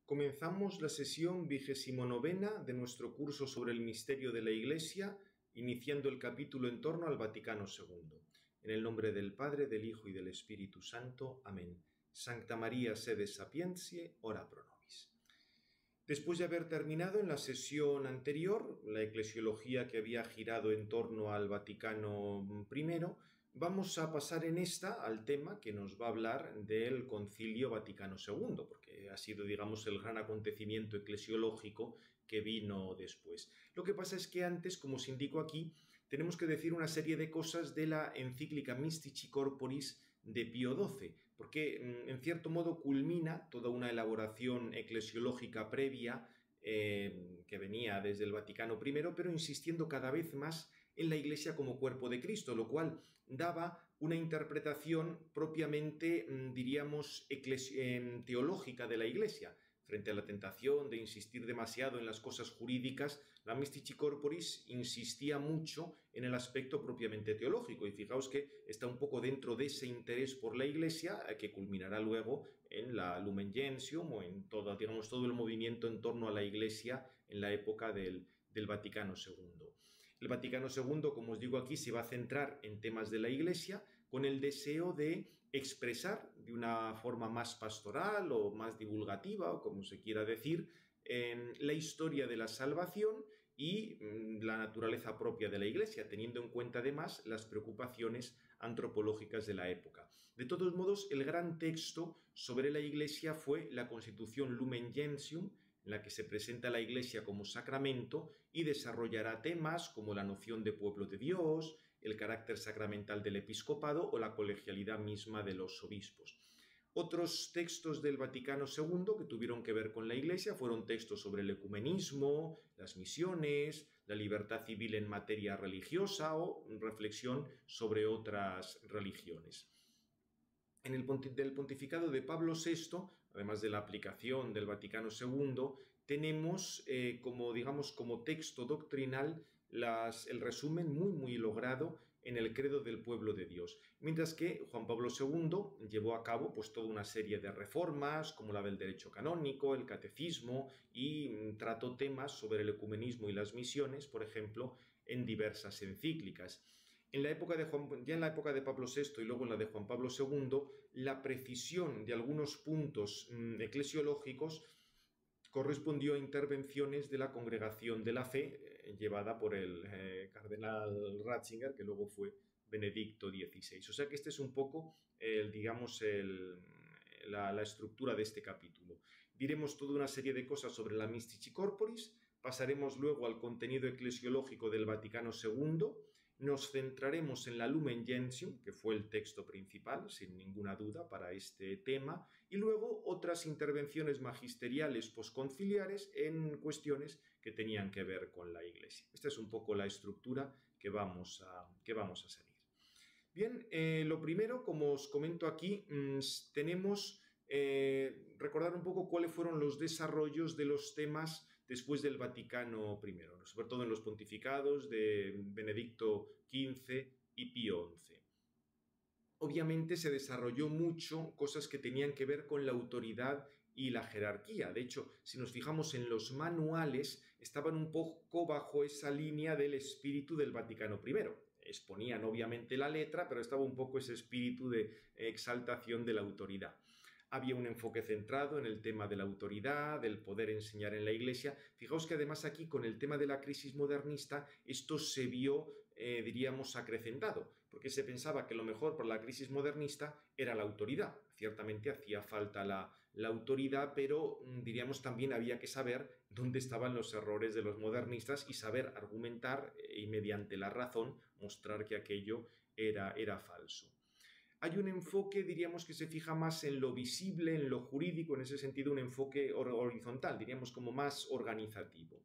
Comenzamos la sesión 29ª de nuestro curso sobre el misterio de la Iglesia, iniciando el capítulo en torno al Vaticano II. En el nombre del Padre, del Hijo y del Espíritu Santo. Amén. Sancta María sede sapientiae, ora pro nobis. Después de haber terminado en la sesión anterior la eclesiología que había girado en torno al Vaticano I, vamos a pasar en esta al tema que nos va a hablar del Concilio Vaticano II, porque ha sido, digamos, el gran acontecimiento eclesiológico que vino después. Lo que pasa es que antes, como os indico aquí, tenemos que decir una serie de cosas de la encíclica Mystici Corporis de Pío XII, porque en cierto modo culmina toda una elaboración eclesiológica previa que venía desde el Vaticano I, pero insistiendo cada vez más en la Iglesia como cuerpo de Cristo, lo cual daba una interpretación propiamente, diríamos, teológica de la Iglesia. Frente a la tentación de insistir demasiado en las cosas jurídicas, la Mystici Corporis insistía mucho en el aspecto propiamente teológico, y fijaos que está un poco dentro de ese interés por la Iglesia que culminará luego en la Lumen Gentium o en todo, digamos, todo el movimiento en torno a la Iglesia en la época del Vaticano II. El Vaticano II, como os digo aquí, se va a centrar en temas de la Iglesia con el deseo de expresar de una forma más pastoral o más divulgativa, o como se quiera decir, la historia de la salvación y la naturaleza propia de la Iglesia, teniendo en cuenta además las preocupaciones antropológicas de la época. De todos modos, el gran texto sobre la Iglesia fue la Constitución Lumen Gentium, en la que se presenta la Iglesia como sacramento y desarrollará temas como la noción de pueblo de Dios, el carácter sacramental del episcopado o la colegialidad misma de los obispos. Otros textos del Vaticano II que tuvieron que ver con la Iglesia fueron textos sobre el ecumenismo, las misiones, la libertad civil en materia religiosa o reflexión sobre otras religiones. En el pontificado de Pablo VI, además de la aplicación del Vaticano II, tenemos como texto doctrinal el resumen muy logrado en el credo del pueblo de Dios. Mientras que Juan Pablo II llevó a cabo toda una serie de reformas, como la del derecho canónico, el catecismo, y trató temas sobre el ecumenismo y las misiones, por ejemplo, en diversas encíclicas. Ya en la época de Pablo VI y luego en la de Juan Pablo II, la precisión de algunos puntos eclesiológicos correspondió a intervenciones de la Congregación de la Fe, llevada por el cardenal Ratzinger, que luego fue Benedicto XVI. O sea que este es un poco, la estructura de este capítulo. Diremos toda una serie de cosas sobre la Mystici Corporis, pasaremos luego al contenido eclesiológico del Vaticano II, nos centraremos en la Lumen Gentium, que fue el texto principal, sin ninguna duda, para este tema, y luego otras intervenciones magisteriales posconciliares en cuestiones que tenían que ver con la Iglesia. Esta es un poco la estructura que vamos a seguir. Bien, lo primero, como os comento aquí, tenemos recordar un poco cuáles fueron los desarrollos de los temas después del Vaticano I, sobre todo en los pontificados de Benedicto XV y Pío XI. Obviamente se desarrolló mucho cosas que tenían que ver con la autoridad y la jerarquía. De hecho, si nos fijamos en los manuales, estaban un poco bajo esa línea del espíritu del Vaticano I. Exponían obviamente la letra, pero estaba un poco ese espíritu de exaltación de la autoridad. Había un enfoque centrado en el tema de la autoridad, del poder enseñar en la Iglesia. Fijaos que además aquí con el tema de la crisis modernista esto se vio, acrecentado, porque se pensaba que lo mejor para la crisis modernista era la autoridad. Ciertamente hacía falta la autoridad, pero también había que saber dónde estaban los errores de los modernistas y saber argumentar y mediante la razón mostrar que aquello era falso. Hay un enfoque, que se fija más en lo visible, en lo jurídico, en ese sentido un enfoque horizontal, como más organizativo.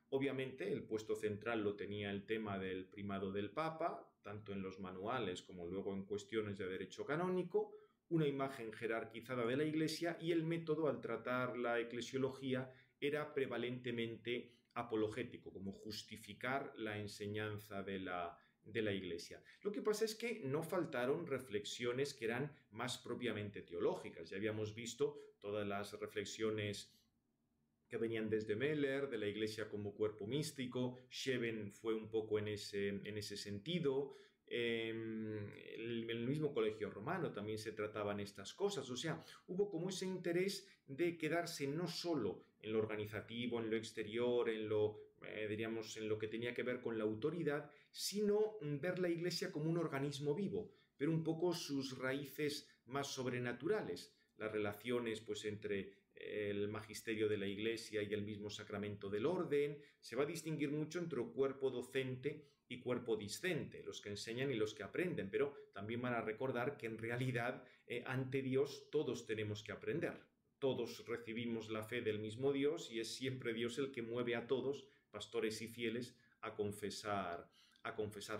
Obviamente el puesto central lo tenía el tema del primado del Papa, tanto en los manuales como luego en cuestiones de derecho canónico, una imagen jerarquizada de la Iglesia y el método al tratar la eclesiología era prevalentemente apologético, como justificar la enseñanza de la Iglesia. Lo que pasa es que no faltaron reflexiones que eran más propiamente teológicas. Ya habíamos visto todas las reflexiones que venían desde Meller, de la Iglesia como cuerpo místico. Scheven fue un poco en ese sentido. El mismo Colegio Romano también se trataban estas cosas. O sea, hubo como ese interés de quedarse no solo en lo organizativo, en lo exterior, diríamos, en lo que tenía que ver con la autoridad, sino ver la Iglesia como un organismo vivo, pero un poco sus raíces más sobrenaturales, las relaciones pues entre el magisterio de la Iglesia y el mismo sacramento del orden. Se va a distinguir mucho entre cuerpo docente y cuerpo discente, los que enseñan y los que aprenden, pero también van a recordar que en realidad ante Dios todos tenemos que aprender. Todos recibimos la fe del mismo Dios y es siempre Dios el que mueve a todos, pastores y fieles, a confesar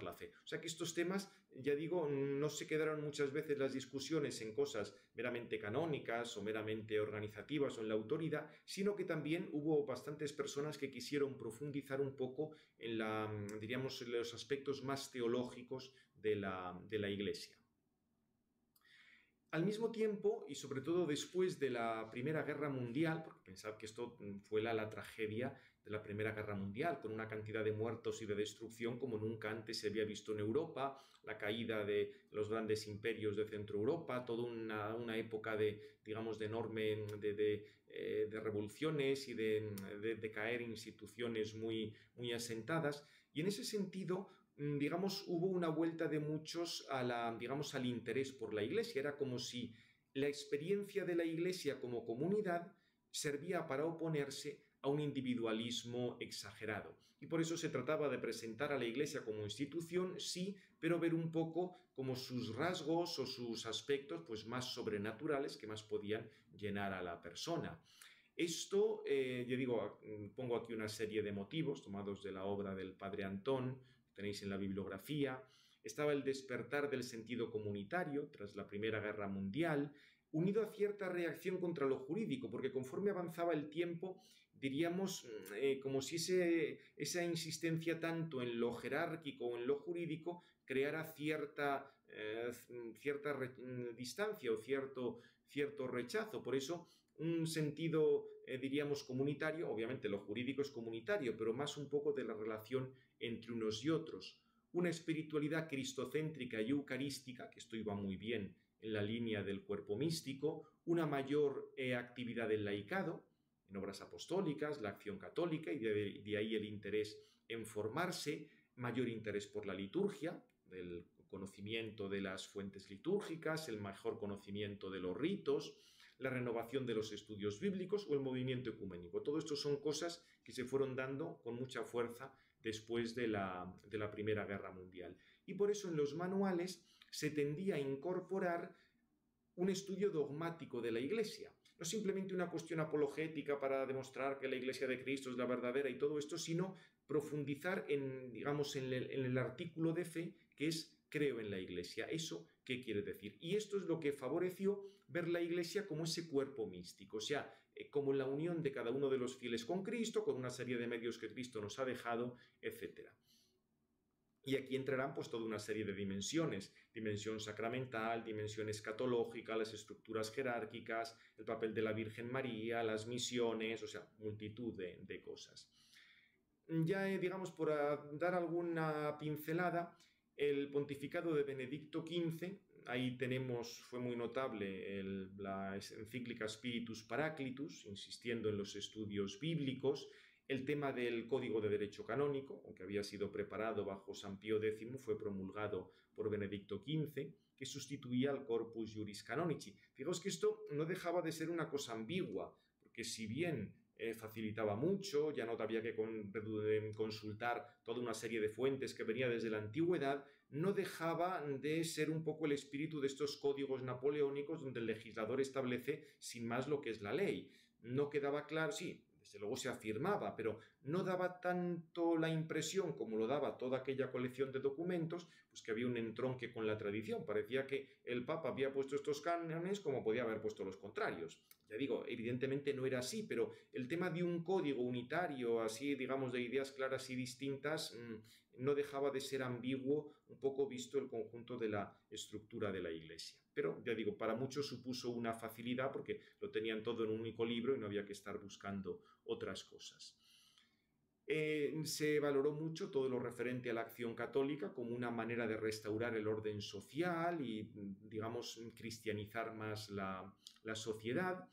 la fe. O sea que estos temas, ya digo, no se quedaron muchas veces las discusiones en cosas meramente canónicas o meramente organizativas o en la autoridad, sino que también hubo bastantes personas que quisieron profundizar un poco en diríamos, en los aspectos más teológicos de la Iglesia. Al mismo tiempo, y sobre todo después de la Primera Guerra Mundial, porque pensad que esto fue la tragedia de la Primera Guerra Mundial, con una cantidad de muertos y de destrucción como nunca antes se había visto en Europa, la caída de los grandes imperios de Centro Europa, toda una época de, digamos, de enorme, de revoluciones y de caer instituciones muy, muy asentadas, y en ese sentido digamos, hubo una vuelta de muchos digamos, al interés por la Iglesia. Era como si la experiencia de la Iglesia como comunidad servía para oponerse a un individualismo exagerado. Y por eso se trataba de presentar a la Iglesia como institución, sí, pero ver un poco como sus rasgos o sus aspectos pues, más sobrenaturales que más podían llenar a la persona. Esto, yo digo, pongo aquí una serie de motivos tomados de la obra del padre Antón, tenéis en la bibliografía. Estaba el despertar del sentido comunitario tras la Primera Guerra Mundial, unido a cierta reacción contra lo jurídico, porque conforme avanzaba el tiempo, diríamos como si esa insistencia tanto en lo jerárquico o en lo jurídico creara cierta distancia o cierto rechazo. Por eso un sentido, diríamos, comunitario, obviamente lo jurídico es comunitario, pero más un poco de la relación entre unos y otros. Una espiritualidad cristocéntrica y eucarística, que esto iba muy bien en la línea del cuerpo místico, una mayor actividad del laicado, en obras apostólicas, la acción católica, y de ahí el interés en formarse, mayor interés por la liturgia, del conocimiento de las fuentes litúrgicas, el mejor conocimiento de los ritos, la renovación de los estudios bíblicos o el movimiento ecuménico. Todo esto son cosas que se fueron dando con mucha fuerza después de la Primera Guerra Mundial. Y por eso en los manuales se tendía a incorporar un estudio dogmático de la Iglesia. No simplemente una cuestión apologética para demostrar que la Iglesia de Cristo es la verdadera y todo esto, sino profundizar digamos, en el artículo de fe que es creo en la Iglesia. ¿Eso qué quiere decir? Y esto es lo que favoreció ver la Iglesia como ese cuerpo místico, o sea, como la unión de cada uno de los fieles con Cristo, con una serie de medios que Cristo nos ha dejado, etc. Y aquí entrarán pues toda una serie de dimensiones, dimensión sacramental, dimensión escatológica, las estructuras jerárquicas, el papel de la Virgen María, las misiones, o sea, multitud de cosas. Ya, digamos, por dar alguna pincelada, el pontificado de Benedicto XV, ahí fue muy notable la encíclica Spiritus Paraclitus, insistiendo en los estudios bíblicos. El tema del Código de Derecho Canónico, aunque había sido preparado bajo San Pío X, fue promulgado por Benedicto XV, que sustituía al Corpus Juris Canonici. Fijaos que esto no dejaba de ser una cosa ambigua, porque si bien facilitaba mucho, ya no había que consultar toda una serie de fuentes que venía desde la antigüedad, no dejaba de ser un poco el espíritu de estos códigos napoleónicos donde el legislador establece sin más lo que es la ley. No quedaba claro, sí, desde luego se afirmaba, pero no daba tanto la impresión como lo daba toda aquella colección de documentos, pues que había un entronque con la tradición. Parecía que el Papa había puesto estos cánones como podía haber puesto los contrarios. Ya digo, evidentemente no era así, pero el tema de un código unitario, así digamos, de ideas claras y distintas, no dejaba de ser ambiguo, un poco visto el conjunto de la estructura de la Iglesia. Pero, ya digo, para muchos supuso una facilidad porque lo tenían todo en un único libro y no había que estar buscando otras cosas. Se valoró mucho todo lo referente a la acción católica como una manera de restaurar el orden social y, digamos, cristianizar más la sociedad.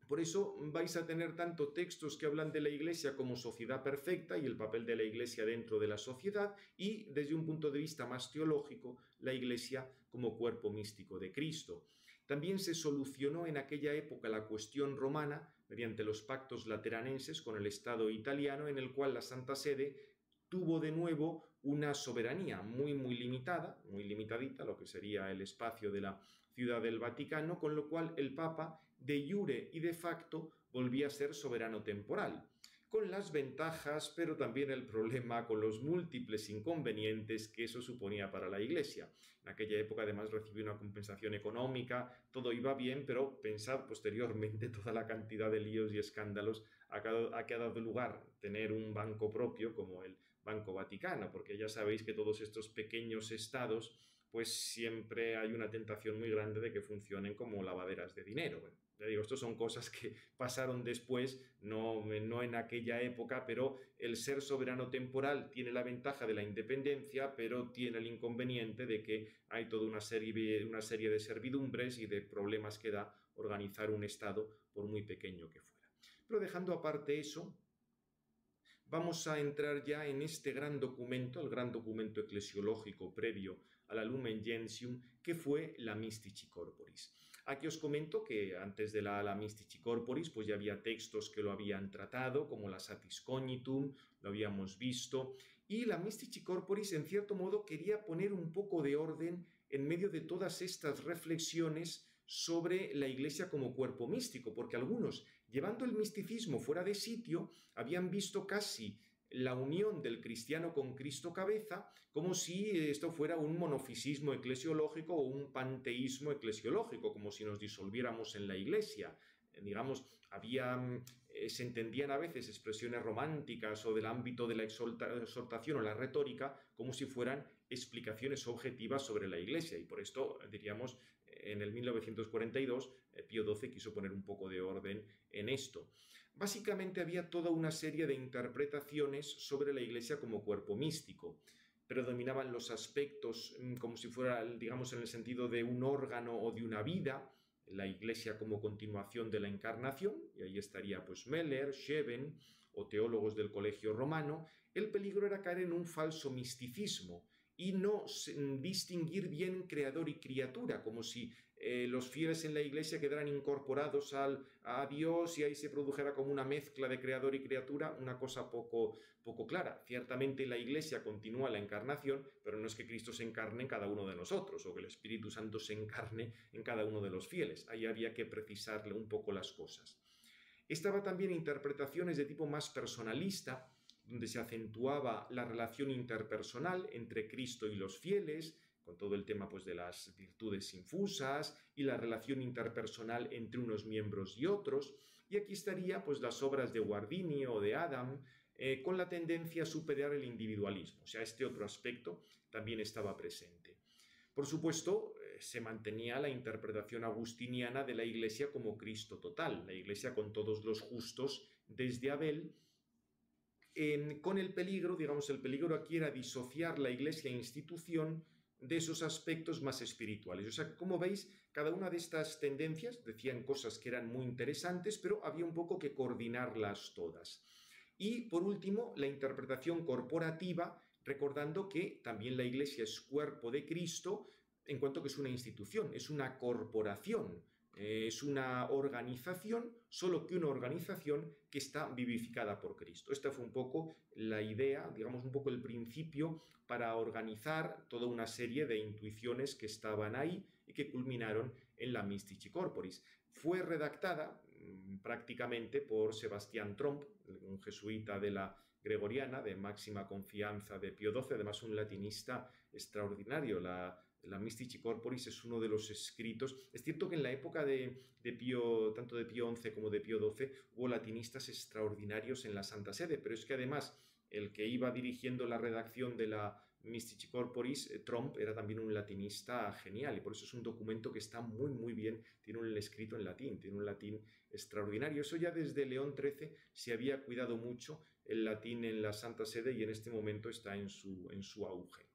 Por eso vais a tener tanto textos que hablan de la Iglesia como sociedad perfecta y el papel de la Iglesia dentro de la sociedad, y desde un punto de vista más teológico, la Iglesia como cuerpo místico de Cristo. También se solucionó en aquella época la cuestión romana mediante los pactos lateranenses con el Estado italiano, en el cual la Santa Sede tuvo de nuevo una soberanía muy limitada, muy limitadita, lo que sería el espacio de la Ciudad del Vaticano, con lo cual el Papa de iure y de facto volvía a ser soberano temporal, con las ventajas, pero también el problema con los múltiples inconvenientes que eso suponía para la Iglesia. En aquella época además recibió una compensación económica, todo iba bien, pero pensad posteriormente toda la cantidad de líos y escándalos a que ha dado lugar tener un banco propio como el Banco Vaticano, porque ya sabéis que todos estos pequeños estados pues siempre hay una tentación muy grande de que funcionen como lavaderas de dinero. Bueno, ya digo, esto son cosas que pasaron después, no en aquella época, pero el ser soberano temporal tiene la ventaja de la independencia, pero tiene el inconveniente de que hay toda una serie de servidumbres y de problemas que da organizar un Estado, por muy pequeño que fuera. Pero dejando aparte eso, vamos a entrar ya en este gran documento, el gran documento eclesiológico previo a la Lumen Gentium, que fue la Mystici Corporis. Aquí os comento que antes de la Mystici Corporis pues ya había textos que lo habían tratado, como la Satis Cognitum, lo habíamos visto, y la Mystici Corporis en cierto modo quería poner un poco de orden en medio de todas estas reflexiones sobre la Iglesia como cuerpo místico, porque algunos, llevando el misticismo fuera de sitio, habían visto casi la unión del cristiano con Cristo cabeza, como si esto fuera un monofisismo eclesiológico o un panteísmo eclesiológico, como si nos disolviéramos en la Iglesia. Digamos, se entendían a veces expresiones románticas o del ámbito de la exhortación o la retórica como si fueran explicaciones objetivas sobre la Iglesia, y por esto, diríamos, en el 1942 Pío XII quiso poner un poco de orden en esto. Básicamente había toda una serie de interpretaciones sobre la Iglesia como cuerpo místico. Predominaban los aspectos como si fuera, digamos, en el sentido de un órgano o de una vida, la Iglesia como continuación de la Encarnación, y ahí estaría pues Meller, Scheven o teólogos del Colegio Romano. El peligro era caer en un falso misticismo y no distinguir bien creador y criatura, como si los fieles en la Iglesia quedaran incorporados a Dios y ahí se produjera como una mezcla de creador y criatura, una cosa poco clara. Ciertamente la Iglesia continúa la encarnación, pero no es que Cristo se encarne en cada uno de nosotros o que el Espíritu Santo se encarne en cada uno de los fieles. Ahí había que precisarle un poco las cosas. Estaba también interpretaciones de tipo más personalista, donde se acentuaba la relación interpersonal entre Cristo y los fieles, con todo el tema pues, de las virtudes infusas y la relación interpersonal entre unos miembros y otros. Y aquí estaría pues, las obras de Guardini o de Adam, con la tendencia a superar el individualismo. O sea, este otro aspecto también estaba presente. Por supuesto, se mantenía la interpretación agustiniana de la Iglesia como Cristo total, la Iglesia con todos los justos desde Abel, con el peligro, digamos, el peligro aquí era disociar la Iglesia institución de esos aspectos más espirituales. O sea, como veis, cada una de estas tendencias decían cosas que eran muy interesantes, pero había un poco que coordinarlas todas. Y, por último, la interpretación corporativa, recordando que también la Iglesia es cuerpo de Cristo, en cuanto que es una institución, es una corporación, es una organización, solo que una organización que está vivificada por Cristo. Esta fue un poco la idea, digamos un poco el principio para organizar toda una serie de intuiciones que estaban ahí y que culminaron en la Mystici Corporis. Fue redactada prácticamente por Sebastián Tromp, un jesuita de la Gregoriana, de máxima confianza de Pío XII, además un latinista extraordinario. La La Mystici Corporis es uno de los escritos. Es cierto que en la época de Pío, tanto de Pío XI como de Pío XII, hubo latinistas extraordinarios en la Santa Sede, pero es que además el que iba dirigiendo la redacción de la Mystici Corporis, Tromp, era también un latinista genial, y por eso es un documento que está muy, muy bien, tiene un escrito en latín, tiene un latín extraordinario. Eso ya desde León XIII se había cuidado mucho el latín en la Santa Sede y en este momento está en su auge.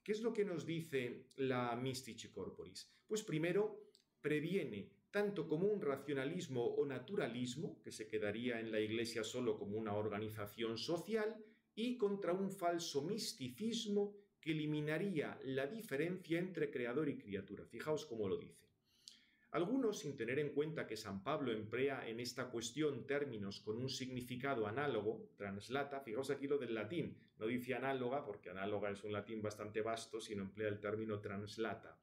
¿Qué es lo que nos dice la Mystici Corporis? Pues primero, previene tanto como un racionalismo o naturalismo, que se quedaría en la Iglesia solo como una organización social, y contra un falso misticismo que eliminaría la diferencia entre creador y criatura. Fijaos cómo lo dice. Algunos, sin tener en cuenta que San Pablo emplea en esta cuestión términos con un significado análogo, translata, fijaos aquí lo del latín, no dice análoga, porque análoga es un latín bastante vasto, sino emplea el término translata.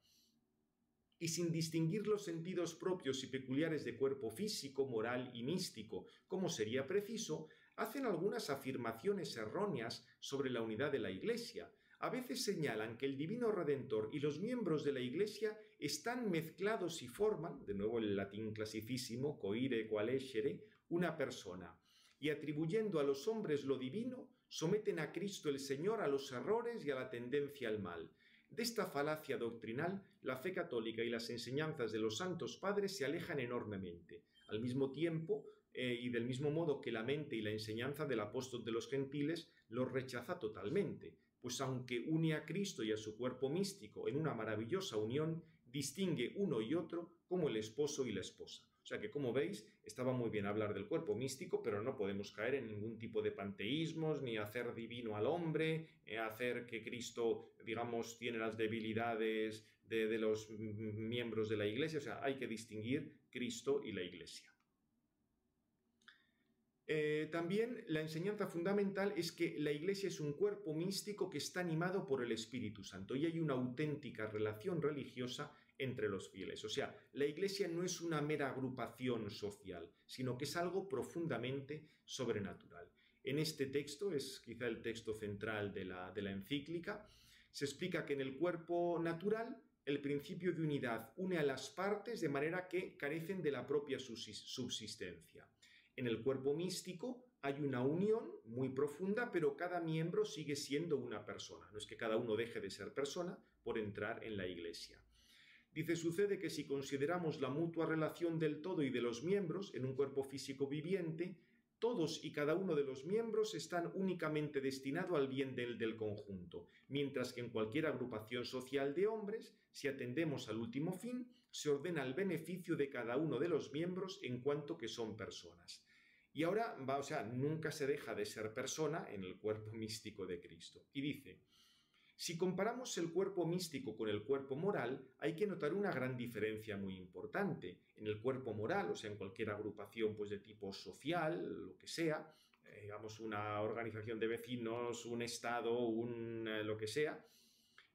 Y sin distinguir los sentidos propios y peculiares de cuerpo físico, moral y místico, como sería preciso, hacen algunas afirmaciones erróneas sobre la unidad de la Iglesia. A veces señalan que el Divino Redentor y los miembros de la Iglesia están mezclados y forman, de nuevo el latín clasicísimo, coire qual essere, una persona. Y atribuyendo a los hombres lo divino, someten a Cristo el Señor a los errores y a la tendencia al mal. De esta falacia doctrinal, la fe católica y las enseñanzas de los santos padres se alejan enormemente. Al mismo tiempo, y del mismo modo que la mente y la enseñanza del apóstol de los gentiles los rechaza totalmente, pues aunque une a Cristo y a su cuerpo místico en una maravillosa unión, distingue uno y otro como el esposo y la esposa. O sea que, como veis, estaba muy bien hablar del cuerpo místico, pero no podemos caer en ningún tipo de panteísmos, ni hacer divino al hombre, hacer que Cristo, digamos, tiene las debilidades de los miembros de la Iglesia. O sea, hay que distinguir Cristo y la Iglesia. También la enseñanza fundamental es que la Iglesia es un cuerpo místico que está animado por el Espíritu Santo y hay una auténtica relación religiosa entre los fieles. O sea, la Iglesia no es una mera agrupación social, sino que es algo profundamente sobrenatural. En este texto, es quizá el texto central de la encíclica, se explica que en el cuerpo natural el principio de unidad une a las partes de manera que carecen de la propia subsistencia. En el cuerpo místico hay una unión muy profunda, pero cada miembro sigue siendo una persona. No es que cada uno deje de ser persona por entrar en la Iglesia. Dice, sucede que si consideramos la mutua relación del todo y de los miembros en un cuerpo físico viviente, todos y cada uno de los miembros están únicamente destinados al bien del conjunto, mientras que en cualquier agrupación social de hombres, si atendemos al último fin, se ordena el beneficio de cada uno de los miembros en cuanto que son personas. Y ahora, nunca se deja de ser persona en el cuerpo místico de Cristo. Y dice, si comparamos el cuerpo místico con el cuerpo moral, hay que notar una gran diferencia muy importante. En el cuerpo moral, o sea, en cualquier agrupación pues, de tipo social, lo que sea, digamos una organización de vecinos, un estado, lo que sea,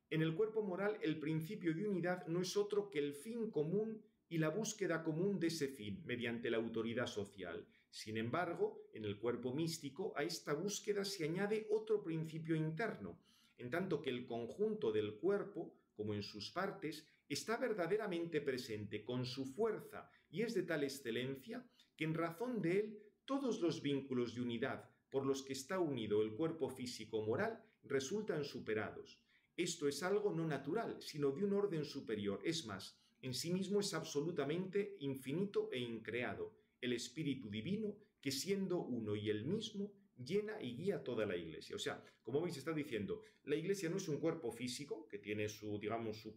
en el cuerpo moral el principio de unidad no es otro que el fin común y la búsqueda común de ese fin mediante la autoridad social. Sin embargo, en el cuerpo místico a esta búsqueda se añade otro principio interno, en tanto que el conjunto del cuerpo, como en sus partes, está verdaderamente presente con su fuerza y es de tal excelencia que en razón de él todos los vínculos de unidad por los que está unido el cuerpo físico-moral resultan superados. Esto es algo no natural, sino de un orden superior. Es más, en sí mismo es absolutamente infinito e increado, el Espíritu Divino que siendo uno y el mismo llena y guía toda la Iglesia. O sea, como veis está diciendo, la Iglesia no es un cuerpo físico que tiene su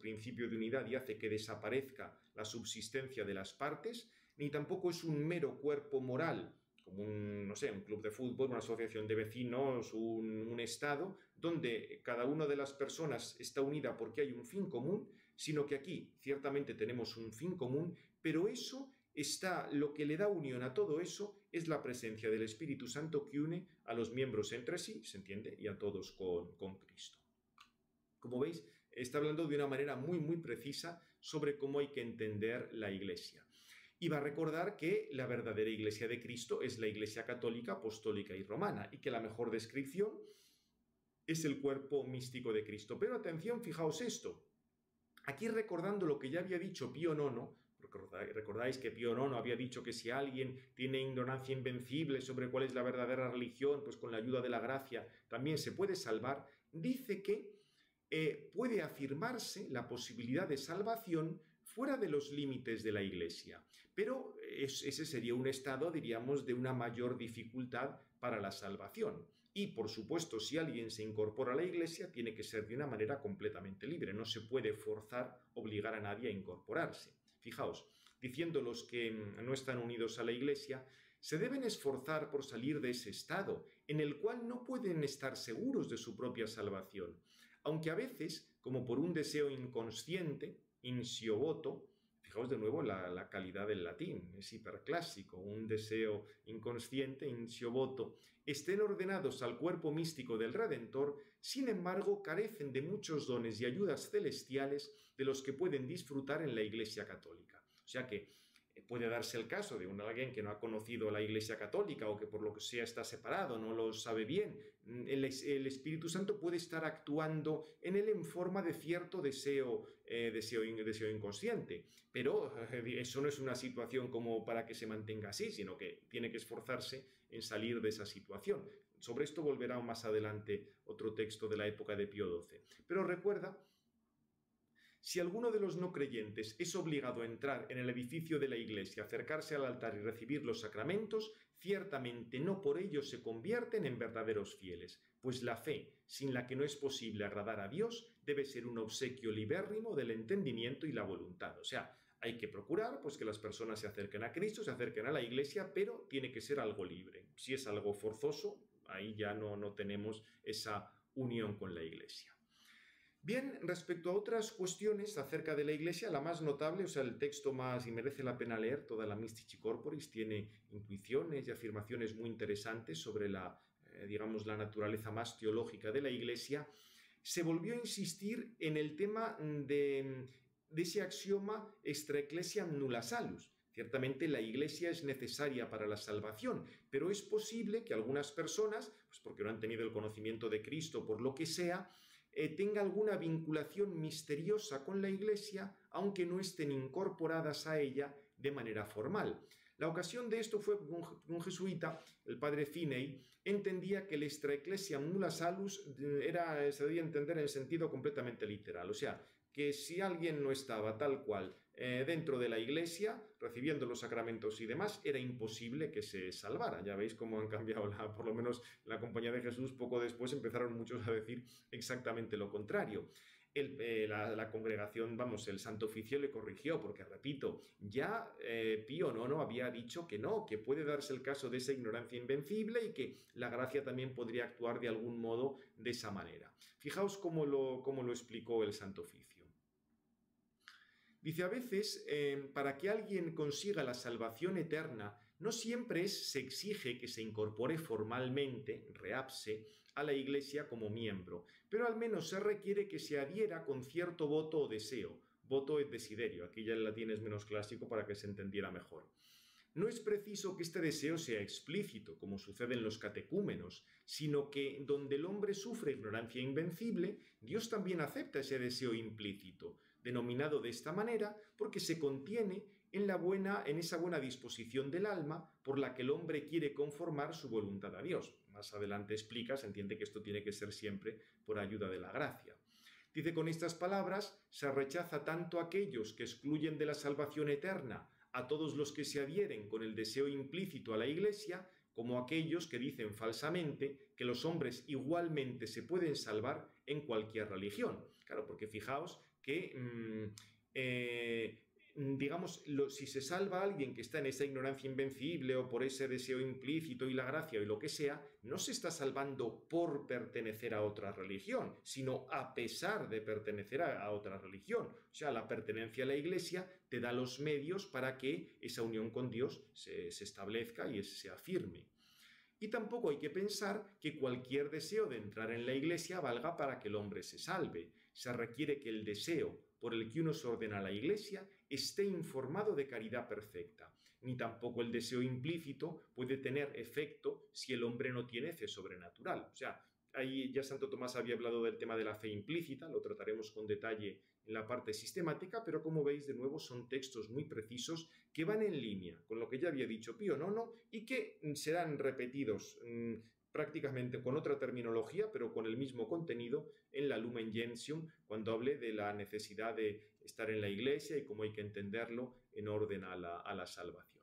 principio de unidad y hace que desaparezca la subsistencia de las partes, ni tampoco es un mero cuerpo moral, como un club de fútbol, una asociación de vecinos, un estado, donde cada una de las personas está unida porque hay un fin común, sino que aquí ciertamente tenemos un fin común, pero lo que le da unión a todo eso es la presencia del Espíritu Santo que une a los miembros entre sí, ¿se entiende? Y a todos con Cristo. Como veis, está hablando de una manera muy, muy precisa sobre cómo hay que entender la Iglesia. Y va a recordar que la verdadera Iglesia de Cristo es la Iglesia católica, apostólica y romana, y que la mejor descripción es el cuerpo místico de Cristo. Pero atención, fijaos esto. Aquí recordando lo que ya había dicho Pío IX, recordáis que Pío IX había dicho que si alguien tiene ignorancia invencible sobre cuál es la verdadera religión, pues con la ayuda de la gracia también se puede salvar, dice que puede afirmarse la posibilidad de salvación fuera de los límites de la Iglesia. Pero ese sería un estado, diríamos, de una mayor dificultad para la salvación. Y, por supuesto, si alguien se incorpora a la Iglesia, tiene que ser de una manera completamente libre. No se puede forzar, obligar a nadie a incorporarse. Fijaos, diciendo los que no están unidos a la Iglesia, se deben esforzar por salir de ese estado, en el cual no pueden estar seguros de su propia salvación, aunque a veces, como por un deseo inconsciente, insio voto, fijaos de nuevo la calidad del latín, es hiperclásico, un deseo inconsciente, insio voto, estén ordenados al cuerpo místico del Redentor, sin embargo carecen de muchos dones y ayudas celestiales de los que pueden disfrutar en la Iglesia Católica. O sea que puede darse el caso de alguien que no ha conocido la Iglesia Católica o que por lo que sea está separado, no lo sabe bien. El Espíritu Santo puede estar actuando en él en forma de cierto deseo inconsciente. Pero eso no es una situación como para que se mantenga así, sino que tiene que esforzarse en salir de esa situación. Sobre esto volverá más adelante otro texto de la época de Pío XII. Pero recuerda, si alguno de los no creyentes es obligado a entrar en el edificio de la Iglesia, acercarse al altar y recibir los sacramentos, ciertamente no por ello se convierten en verdaderos fieles, pues la fe, sin la que no es posible agradar a Dios, debe ser un obsequio libérrimo del entendimiento y la voluntad. O sea, hay que procurar pues, que las personas se acerquen a Cristo, se acerquen a la Iglesia, pero tiene que ser algo libre. Si es algo forzoso, ahí ya no tenemos esa unión con la Iglesia. Bien, respecto a otras cuestiones acerca de la Iglesia, la más notable, o sea, el texto más, y merece la pena leer, toda la Mystici Corporis, tiene intuiciones y afirmaciones muy interesantes sobre la naturaleza más teológica de la Iglesia. Se volvió a insistir en el tema de ese axioma extra ecclesiam nulla salus. Ciertamente la Iglesia es necesaria para la salvación, pero es posible que algunas personas, pues porque no han tenido el conocimiento de Cristo, por lo que sea, tenga alguna vinculación misteriosa con la Iglesia, aunque no estén incorporadas a ella de manera formal. La ocasión de esto fue que un jesuita, el padre Finney, entendía que el extra ecclesiam nulla salus se debía entender en sentido completamente literal, o sea, que si alguien no estaba tal cual dentro de la Iglesia, recibiendo los sacramentos y demás, era imposible que se salvara. Ya veis cómo han cambiado, por lo menos la Compañía de Jesús, poco después empezaron muchos a decir exactamente lo contrario. La congregación, el Santo Oficio le corrigió, porque repito, ya Pío IX había dicho que no, que puede darse el caso de esa ignorancia invencible y que la gracia también podría actuar de algún modo de esa manera. Fijaos cómo lo explicó el Santo Oficio. Dice, a veces, para que alguien consiga la salvación eterna, no siempre se exige que se incorpore formalmente, reapse, a la Iglesia como miembro, pero al menos se requiere que se adhiera con cierto voto o deseo. Voto es desiderio, aquí ya el latín es menos clásico para que se entendiera mejor. No es preciso que este deseo sea explícito, como sucede en los catecúmenos, sino que donde el hombre sufre ignorancia invencible, Dios también acepta ese deseo implícito, denominado de esta manera porque se contiene en esa buena disposición del alma por la que el hombre quiere conformar su voluntad a Dios. Más adelante se entiende que esto tiene que ser siempre por ayuda de la gracia. Dice, con estas palabras se rechaza tanto a aquellos que excluyen de la salvación eterna a todos los que se adhieren con el deseo implícito a la Iglesia, como aquellos que dicen falsamente que los hombres igualmente se pueden salvar en cualquier religión. Claro, porque fijaos que, si se salva a alguien que está en esa ignorancia invencible o por ese deseo implícito y la gracia y lo que sea, no se está salvando por pertenecer a otra religión, sino a pesar de pertenecer a otra religión. O sea, la pertenencia a la Iglesia te da los medios para que esa unión con Dios se establezca y se afirme. Y tampoco hay que pensar que cualquier deseo de entrar en la Iglesia valga para que el hombre se salve. Se requiere que el deseo por el que uno se ordena a la Iglesia esté informado de caridad perfecta. Ni tampoco el deseo implícito puede tener efecto si el hombre no tiene fe sobrenatural. O sea, ahí ya Santo Tomás había hablado del tema de la fe implícita, lo trataremos con detalle en la parte sistemática, pero como veis, de nuevo, son textos muy precisos que van en línea con lo que ya había dicho Pío IX y que serán repetidos prácticamente con otra terminología, pero con el mismo contenido en la Lumen Gentium, cuando hable de la necesidad de estar en la Iglesia y cómo hay que entenderlo en orden a la salvación.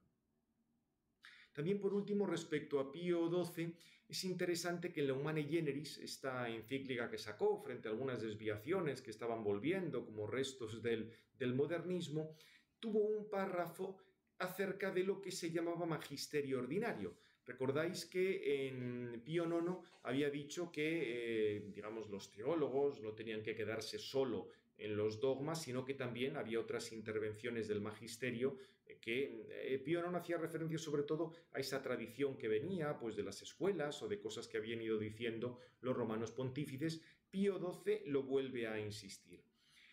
También, por último, respecto a Pío XII, es interesante que en la Humane Generis, esta encíclica que sacó frente a algunas desviaciones que estaban volviendo como restos del modernismo, tuvo un párrafo acerca de lo que se llamaba magisterio ordinario. Recordáis que en Pío IX había dicho que, digamos, los teólogos no tenían que quedarse solo en los dogmas, sino que también había otras intervenciones del magisterio que Pío IX hacía referencia sobre todo a esa tradición que venía pues, de las escuelas o de cosas que habían ido diciendo los romanos pontífices. Pío XII lo vuelve a insistir.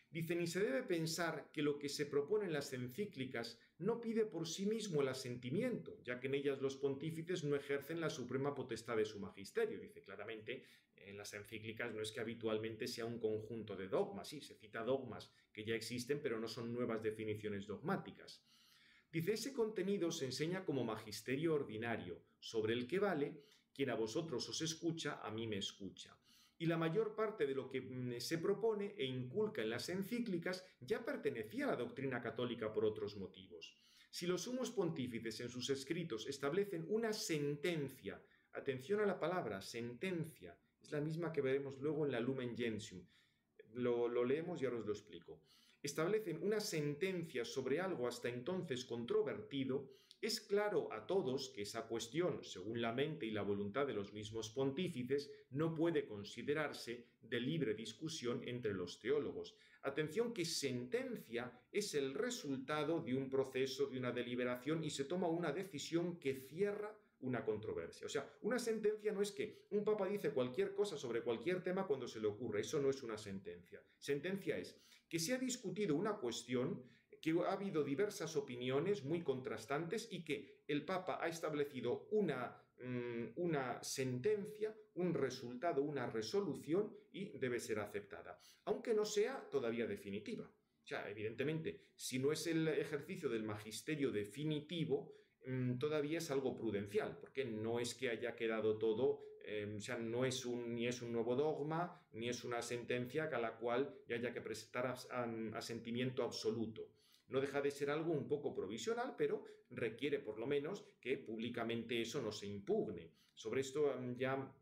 Dice, ni se debe pensar que lo que se propone en las encíclicas no pide por sí mismo el asentimiento, ya que en ellas los pontífices no ejercen la suprema potestad de su magisterio. Dice claramente, en las encíclicas no es que habitualmente sea un conjunto de dogmas, sí, se cita dogmas que ya existen, pero no son nuevas definiciones dogmáticas. Dice, ese contenido se enseña como magisterio ordinario, sobre el que vale, quien a vosotros os escucha, a mí me escucha. Y la mayor parte de lo que se propone e inculca en las encíclicas ya pertenecía a la doctrina católica por otros motivos. Si los sumos pontífices en sus escritos establecen una sentencia, atención a la palabra, sentencia, es la misma que veremos luego en la Lumen Gentium, lo leemos y ahora os lo explico. Establecen una sentencia sobre algo hasta entonces controvertido, es claro a todos que esa cuestión, según la mente y la voluntad de los mismos pontífices, no puede considerarse de libre discusión entre los teólogos. Atención que sentencia es el resultado de un proceso, de una deliberación y se toma una decisión que cierra una controversia. O sea, una sentencia no es que un papa dice cualquier cosa sobre cualquier tema cuando se le ocurre. Eso no es una sentencia. Sentencia es que se ha discutido una cuestión, que ha habido diversas opiniones muy contrastantes y que el Papa ha establecido una sentencia, un resultado, una resolución y debe ser aceptada, aunque no sea todavía definitiva. O sea, evidentemente, si no es el ejercicio del magisterio definitivo, todavía es algo prudencial, porque no es que haya quedado todo, o sea, ni es un nuevo dogma, ni es una sentencia a la cual ya haya que prestar asentimiento absoluto. No deja de ser algo un poco provisional, pero requiere por lo menos que públicamente eso no se impugne. Sobre esto ya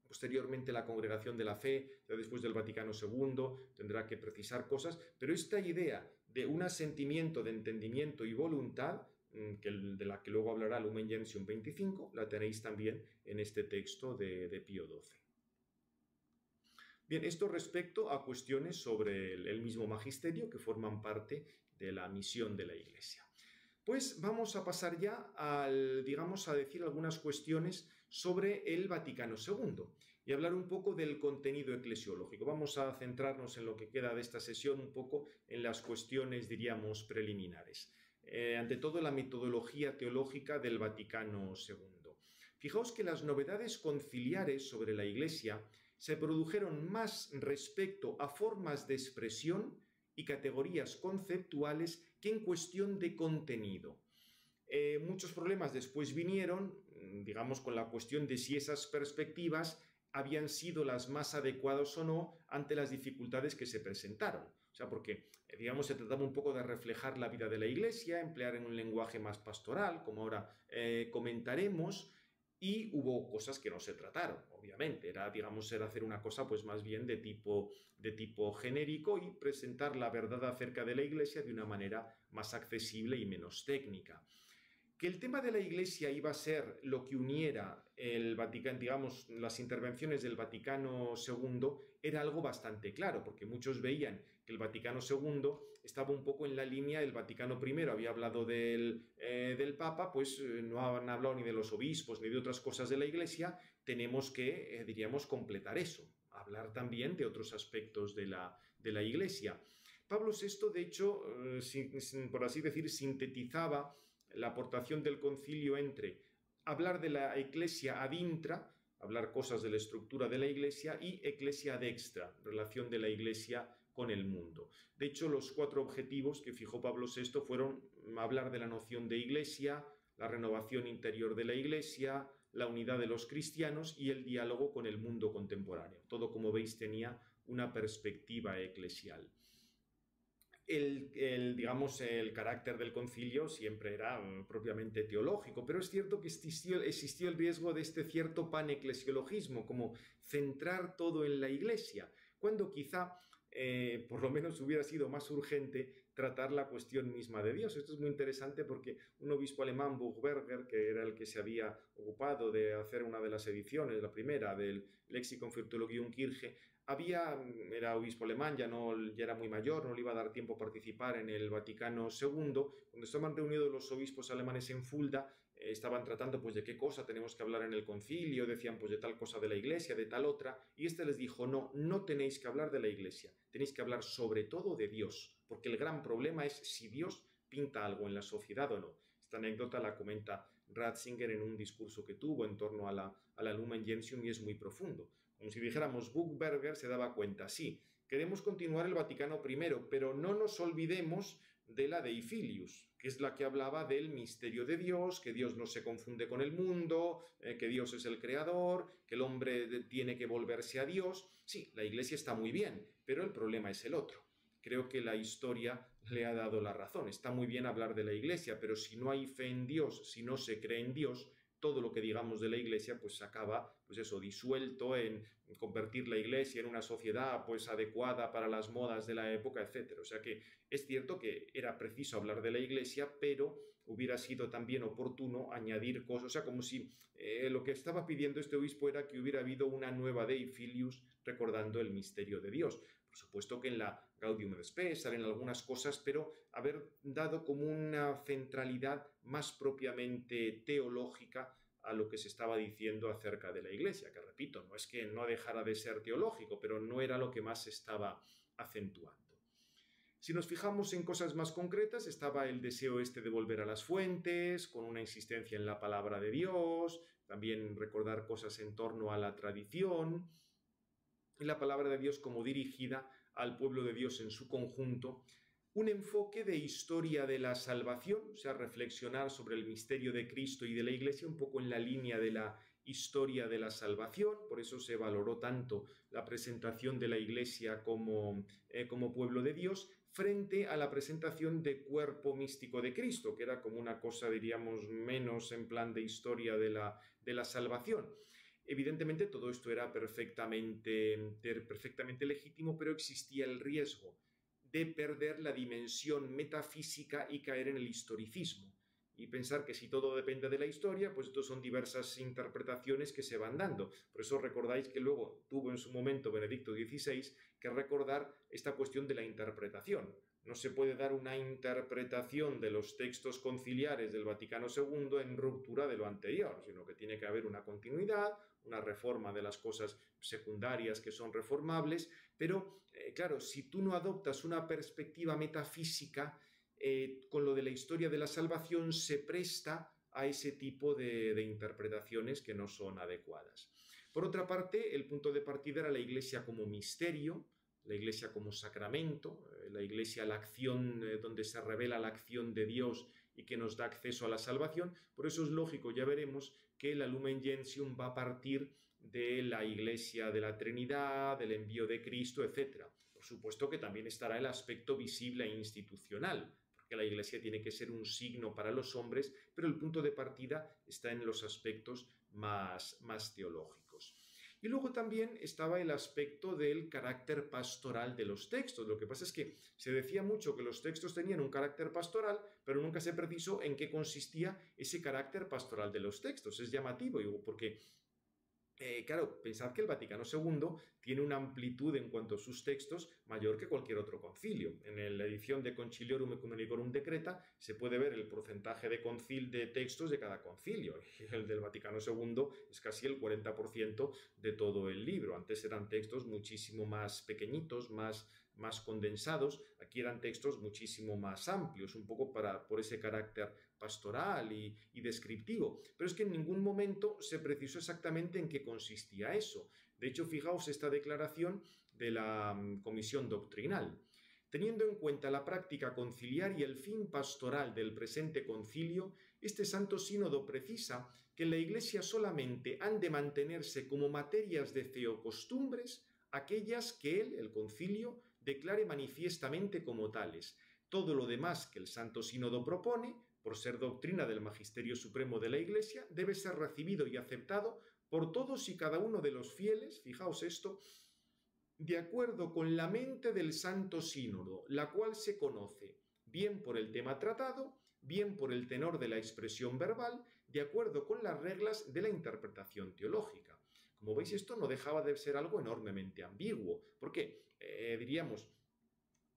posteriormente la Congregación de la Fe, ya después del Vaticano II, tendrá que precisar cosas, pero esta idea de un asentimiento de entendimiento y voluntad, de la que luego hablará Lumen Gentium 25, la tenéis también en este texto de Pío XII. Bien, esto respecto a cuestiones sobre el mismo magisterio que forman parte de la misión de la Iglesia. Pues vamos a pasar ya a decir algunas cuestiones sobre el Vaticano II y hablar un poco del contenido eclesiológico. Vamos a centrarnos en lo que queda de esta sesión un poco en las cuestiones, diríamos, preliminares. Ante todo, la metodología teológica del Vaticano II. Fijaos que las novedades conciliares sobre la Iglesia se produjeron más respecto a formas de expresión y categorías conceptuales que en cuestión de contenido. Muchos problemas después vinieron, digamos, con la cuestión de si esas perspectivas habían sido las más adecuadas o no ante las dificultades que se presentaron. O sea, porque, digamos, se trataba un poco de reflejar la vida de la Iglesia, emplear en un lenguaje más pastoral, como ahora comentaremos, y hubo cosas que no se trataron, obviamente. Era hacer una cosa pues más bien de tipo genérico y presentar la verdad acerca de la Iglesia de una manera más accesible y menos técnica. Que el tema de la Iglesia iba a ser lo que uniera el Vaticano, digamos, las intervenciones del Vaticano II, era algo bastante claro, porque muchos veían que el Vaticano II estaba un poco en la línea del Vaticano I, había hablado del Papa, pues no han hablado ni de los obispos ni de otras cosas de la Iglesia, tenemos que, diríamos, completar eso, hablar también de otros aspectos de la Iglesia. Pablo VI, de hecho, por así decir, sintetizaba la aportación del concilio entre hablar de la Iglesia ad intra, hablar cosas de la estructura de la Iglesia, y Ecclesia Dextra, relación de la Iglesia con el mundo. De hecho, los 4 objetivos que fijó Pablo VI fueron hablar de la noción de Iglesia, la renovación interior de la Iglesia, la unidad de los cristianos y el diálogo con el mundo contemporáneo. Todo, como veis, tenía una perspectiva eclesial. Digamos, el carácter del concilio siempre era propiamente teológico, pero es cierto que existió el riesgo de este cierto paneclesiologismo, como centrar todo en la Iglesia, cuando quizá por lo menos hubiera sido más urgente tratar la cuestión misma de Dios. Esto es muy interesante porque un obispo alemán, Buchberger, que era el que se había ocupado de hacer una de las ediciones, la primera, del Lexicon für Theologie und Kirche, era obispo alemán, ya era muy mayor, no le iba a dar tiempo a participar en el Vaticano II. Cuando estaban reunidos los obispos alemanes en Fulda, estaban tratando pues de qué cosa tenemos que hablar en el concilio, decían pues de tal cosa de la Iglesia, de tal otra, y este les dijo, no tenéis que hablar de la Iglesia, tenéis que hablar sobre todo de Dios, porque el gran problema es si Dios pinta algo en la sociedad o no. Esta anécdota la comenta Ratzinger en un discurso que tuvo en torno a la Lumen Gentium y es muy profundo. Como si dijéramos, Buchberger se daba cuenta, sí, queremos continuar el Vaticano I, pero no nos olvidemos de la Dei Filius, que es la que hablaba del misterio de Dios, que Dios no se confunde con el mundo, que Dios es el creador, que el hombre tiene que volverse a Dios. Sí, la Iglesia está muy bien, pero el problema es el otro. Creo que la historia le ha dado la razón. Está muy bien hablar de la Iglesia, pero si no hay fe en Dios, si no se cree en Dios, todo lo que digamos de la Iglesia pues acaba disuelto en convertir la Iglesia en una sociedad pues adecuada para las modas de la época, etc. O sea que es cierto que era preciso hablar de la Iglesia, pero hubiera sido también oportuno añadir cosas, o sea, como si lo que estaba pidiendo este obispo era que hubiera habido una nueva Dei Filius recordando el misterio de Dios. Por supuesto que en la Gaudium et Spes salen algunas cosas, pero haber dado como una centralidad más propiamente teológica a lo que se estaba diciendo acerca de la Iglesia, que repito, no es que no dejara de ser teológico, pero no era lo que más se estaba acentuando. Si nos fijamos en cosas más concretas, estaba el deseo de volver a las fuentes, con una insistencia en la palabra de Dios, también recordar cosas en torno a la tradición, y la palabra de Dios como dirigida al pueblo de Dios en su conjunto, un enfoque de historia de la salvación, o sea, reflexionar sobre el misterio de Cristo y de la Iglesia un poco en la línea de la historia de la salvación. Por eso se valoró tanto la presentación de la Iglesia como pueblo de Dios frente a la presentación de cuerpo místico de Cristo, que era como una cosa, diríamos, menos en plan de historia de la salvación. Evidentemente todo esto era perfectamente legítimo, pero existía el riesgo de perder la dimensión metafísica y caer en el historicismo. Y pensar que si todo depende de la historia, pues esto son diversas interpretaciones que se van dando. Por eso recordáis que luego tuvo en su momento Benedicto XVI que recordar esta cuestión de la interpretación. No se puede dar una interpretación de los textos conciliares del Vaticano II en ruptura de lo anterior, sino que tiene que haber una continuidad, una reforma de las cosas secundarias que son reformables, pero claro, si tú no adoptas una perspectiva metafísica, con lo de la historia de la salvación se presta a ese tipo de interpretaciones que no son adecuadas. Por otra parte, el punto de partida era la Iglesia como misterio, la Iglesia como sacramento, la Iglesia la acción donde se revela la acción de Dios y que nos da acceso a la salvación. Por eso es lógico, ya veremos, que la Lumen Gentium va a partir de la Iglesia de la Trinidad, del envío de Cristo, etc. Por supuesto que también estará el aspecto visible e institucional, porque la Iglesia tiene que ser un signo para los hombres, pero el punto de partida está en los aspectos más teológicos. Y luego también estaba el aspecto del carácter pastoral de los textos. Lo que pasa es que se decía mucho que los textos tenían un carácter pastoral, pero nunca se precisó en qué consistía ese carácter pastoral de los textos. Es llamativo, porque claro, pensad que el Vaticano II tiene una amplitud en cuanto a sus textos mayor que cualquier otro concilio. En la edición de Conciliorum Ecumenicorum Decreta se puede ver el porcentaje de textos de cada concilio. El del Vaticano II es casi el 40% de todo el libro. Antes eran textos muchísimo más pequeñitos, más condensados. Aquí eran textos muchísimo más amplios, un poco por ese carácter pastoral y descriptivo, pero es que en ningún momento se precisó exactamente en qué consistía eso. De hecho, fijaos esta declaración de la Comisión Doctrinal. Teniendo en cuenta la práctica conciliar y el fin pastoral del presente concilio, este Santo Sínodo precisa que en la Iglesia solamente han de mantenerse como materias de fe o costumbres aquellas que él, el concilio, declare manifiestamente como tales. Todo lo demás que el Santo Sínodo propone, por ser doctrina del Magisterio Supremo de la Iglesia, debe ser recibido y aceptado por todos y cada uno de los fieles, fijaos esto, de acuerdo con la mente del Santo Sínodo, la cual se conoce bien por el tema tratado, bien por el tenor de la expresión verbal, de acuerdo con las reglas de la interpretación teológica. Como veis, esto no dejaba de ser algo enormemente ambiguo, porque diríamos,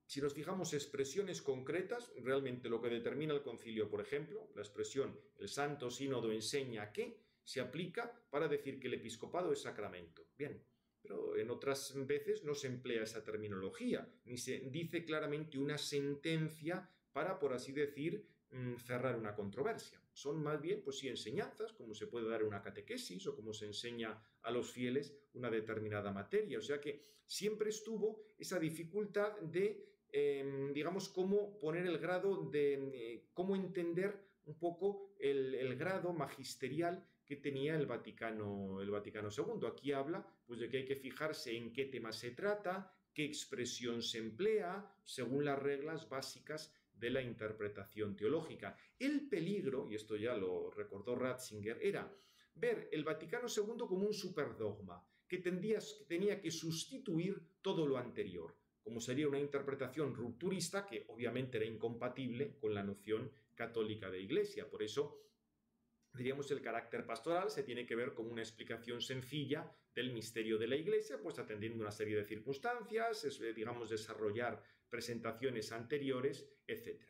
si nos fijamos expresiones concretas, realmente lo que determina el concilio, por ejemplo, la expresión el Santo Sínodo enseña que, se aplica para decir que el episcopado es sacramento. Bien, pero en otras veces no se emplea esa terminología, ni se dice claramente una sentencia para, por así decir, cerrar una controversia. Son más bien, pues sí, enseñanzas, como se puede dar una catequesis o como se enseña a los fieles una determinada materia. O sea que siempre estuvo esa dificultad de, digamos, cómo poner el grado de, cómo entender un poco el grado magisterial que tenía el Vaticano II. Aquí habla pues, de que hay que fijarse en qué tema se trata, qué expresión se emplea, según las reglas básicas de la interpretación teológica. El peligro, y esto ya lo recordó Ratzinger, era ver el Vaticano II como un superdogma que tenía que sustituir todo lo anterior, como sería una interpretación rupturista que obviamente era incompatible con la noción católica de Iglesia. Por eso, diríamos, el carácter pastoral se tiene que ver como una explicación sencilla del misterio de la Iglesia, pues atendiendo una serie de circunstancias, digamos, desarrollar presentaciones anteriores, etc.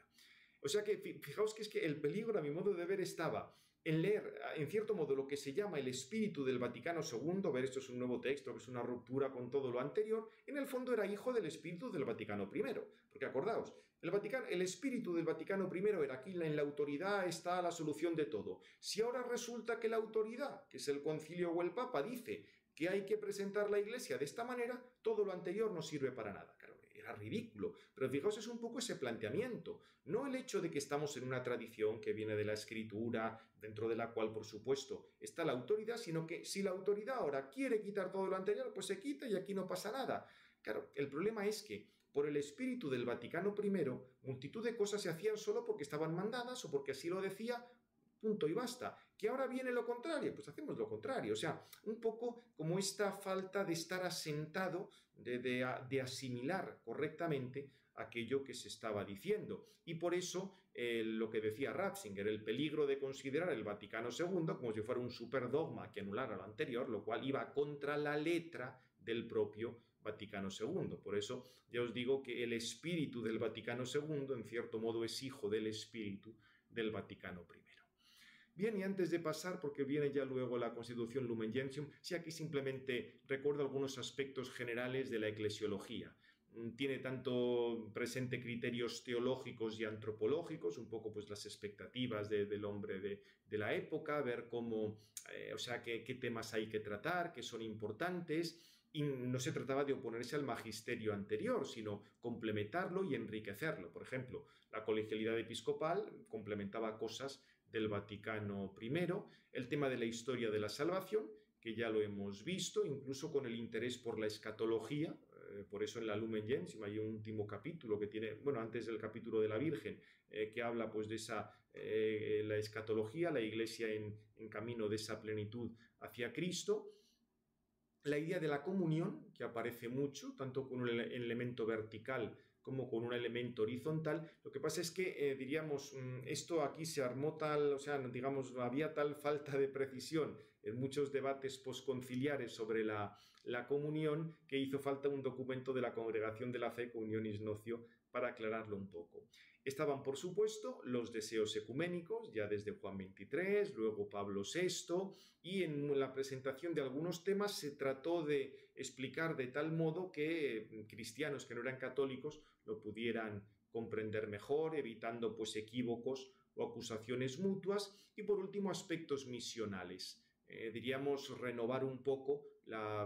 O sea que, fijaos que es que el peligro, a mi modo de ver, estaba en leer, en cierto modo, lo que se llama el espíritu del Vaticano II, ver, esto es un nuevo texto, que es una ruptura con todo lo anterior, en el fondo era hijo del espíritu del Vaticano I, porque acordaos, el espíritu del Vaticano I era aquí, en la autoridad está la solución de todo. Si ahora resulta que la autoridad, que es el concilio o el Papa, dice que hay que presentar la Iglesia de esta manera, todo lo anterior no sirve para nada. Claro, era ridículo, pero fijaos, es un poco ese planteamiento, no el hecho de que estamos en una tradición que viene de la Escritura, dentro de la cual, por supuesto, está la autoridad, sino que si la autoridad ahora quiere quitar todo lo anterior, pues se quita y aquí no pasa nada. Claro, el problema es que por el espíritu del Vaticano I, multitud de cosas se hacían solo porque estaban mandadas o porque así lo decía, punto y basta. ¿Que ahora viene lo contrario? Pues hacemos lo contrario. O sea, un poco como esta falta de estar asentado, de asimilar correctamente aquello que se estaba diciendo. Y por eso, lo que decía Ratzinger, el peligro de considerar el Vaticano II como si fuera un superdogma que anulara lo anterior, lo cual iba contra la letra del propio Vaticano II. Por eso ya os digo que el espíritu del Vaticano II, en cierto modo, es hijo del espíritu del Vaticano I. Bien, y antes de pasar, porque viene ya luego la Constitución Lumen Gentium, sí, aquí simplemente recuerdo algunos aspectos generales de la eclesiología. Tiene tanto presente criterios teológicos y antropológicos, un poco pues las expectativas del hombre de la época, ver cómo, o sea, qué temas hay que tratar, qué son importantes. Y no se trataba de oponerse al magisterio anterior, sino complementarlo y enriquecerlo. Por ejemplo, la colegialidad episcopal complementaba cosas del Vaticano I, el tema de la historia de la salvación, que ya lo hemos visto, incluso con el interés por la escatología, por eso en la Lumen Gentium hay un último capítulo que tiene, bueno, antes del capítulo de la Virgen, que habla pues de esa, la escatología, la Iglesia en camino de esa plenitud hacia Cristo. La idea de la comunión, que aparece mucho, tanto con un elemento vertical como con un elemento horizontal. Lo que pasa es que, diríamos, esto aquí se armó tal, o sea, digamos, había tal falta de precisión en muchos debates posconciliares sobre la comunión que hizo falta un documento de la Congregación de la Fe, Comunionis Nocio, para aclararlo un poco. Estaban, por supuesto, los deseos ecuménicos, ya desde Juan XXIII, luego Pablo VI, y en la presentación de algunos temas se trató de explicar de tal modo que cristianos que no eran católicos lo pudieran comprender mejor, evitando pues equívocos o acusaciones mutuas, y por último aspectos misionales. Diríamos renovar un poco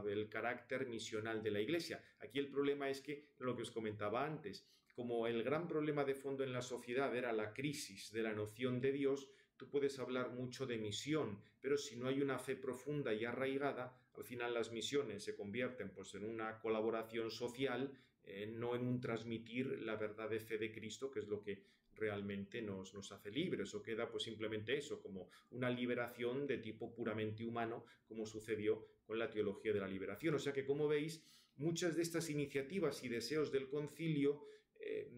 el carácter misional de la Iglesia. Aquí el problema es que, lo que os comentaba antes, como el gran problema de fondo en la sociedad era la crisis de la noción de Dios, tú puedes hablar mucho de misión, pero si no hay una fe profunda y arraigada, al final las misiones se convierten pues, en una colaboración social, no en un transmitir la verdad de fe de Cristo, que es lo que realmente nos hace libres, o queda pues simplemente eso, como una liberación de tipo puramente humano, como sucedió con la teología de la liberación. O sea que, como veis, muchas de estas iniciativas y deseos del concilio,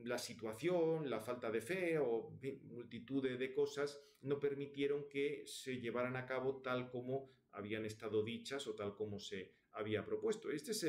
la situación, la falta de fe o multitud de cosas no permitieron que se llevaran a cabo tal como habían estado dichas o tal como se había propuesto. Este es,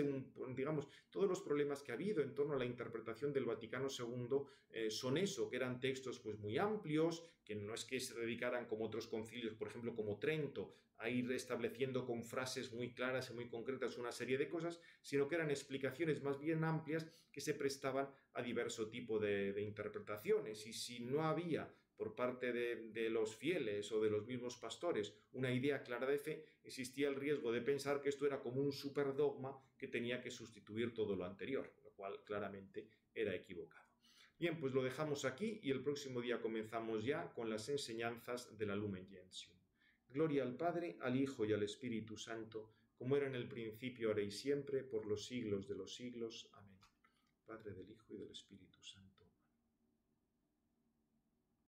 digamos, todos los problemas que ha habido en torno a la interpretación del Vaticano II son eso, que eran textos pues muy amplios, que no es que se dedicaran como otros concilios, por ejemplo, como Trento, a ir estableciendo con frases muy claras y muy concretas una serie de cosas, sino que eran explicaciones más bien amplias que se prestaban a diverso tipo de interpretaciones. Y si no había por parte de los fieles o de los mismos pastores una idea clara de fe, existía el riesgo de pensar que esto era como un superdogma que tenía que sustituir todo lo anterior, lo cual claramente era equivocado. Bien, pues lo dejamos aquí y el próximo día comenzamos ya con las enseñanzas de la Lumen Gentium. Gloria al Padre, al Hijo y al Espíritu Santo, como era en el principio, ahora y siempre, por los siglos de los siglos. Amén. Padre, del Hijo y del Espíritu